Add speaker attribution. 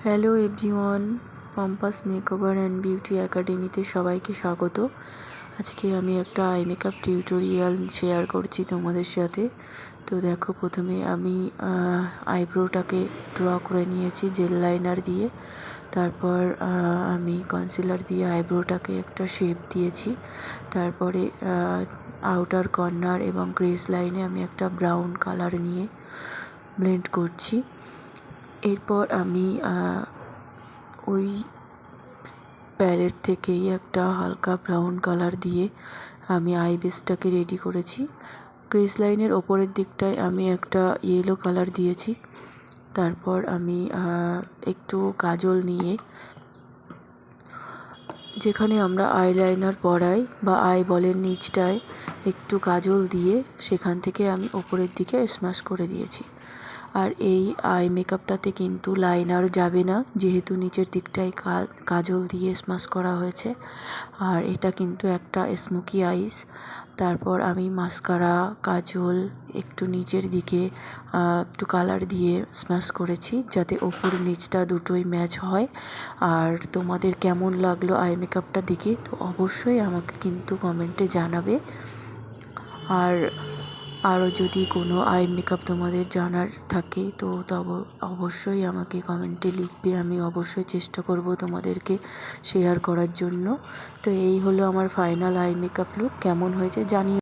Speaker 1: Hello everyone, পম্পাস makeover and beauty একাডেমিতে সবাইকে স্বাগত। আজকে আমি একটা আই মেকআপ টিউটোরিয়াল শেয়ার করছি তোমাদের সাথে। তো দেখো, প্রথমে আমি আইব্রোটাকে ড্র করে নিয়েছি জেল লাইনার দিয়ে। তারপর আমি কনসিলার দিয়ে আইব্রোটাকে একটা শেপ দিয়েছি। তারপরে আউটার কর্নার এবং ক্রেজ লাইনে আমি একটা ব্রাউন কালার নিয়ে ব্লেন্ড করছি। এরপর আমি ওই প্যালেট থেকেই একটা হালকা ব্রাউন কালার দিয়ে আমি আই বেসটাকে রেডি করেছি। ক্রিজ লাইনের ওপরের দিকটায় আমি একটা ইয়েলো কালার দিয়েছি। তারপর আমি একটু কাজল নিয়ে, যেখানে আমরা আইলাইনার পরাই বা আই বলের নিচটায় একটু কাজল দিয়ে সেখান থেকে আমি ওপরের দিকে স্ম্যাশ করে দিয়েছি। আর এই আই মেকআপটাতে কিন্তু লাইনার যাবে না, যেহেতু নিচের দিকটায় কাজল দিয়ে স্ম্যাশ করা হয়েছে। আর এটা কিন্তু একটা স্মোকি আইস। তারপর আমি মাস্কারা, কাজল একটু নিচের দিকে একটু কালার দিয়ে স্ম্যাশ করেছি, যাতে ওপর নিচটা দুটোই ম্যাচ হয়। আর তোমাদের কেমন লাগলো আই মেকআপটা দেখে তো অবশ্যই আমাকে কিন্তু কমেন্টে জানাবে। আর আরও যদি কোনো আই মেকআপ তোমাদের জানার থাকে তো অবশ্যই আমাকে কমেন্টে লিখবে। আমি অবশ্যই চেষ্টা করব তোমাদেরকে শেয়ার করার জন্য। তো এই হলো আমার ফাইনাল আই মেকআপ লুক। কেমন হয়েছে জানিও।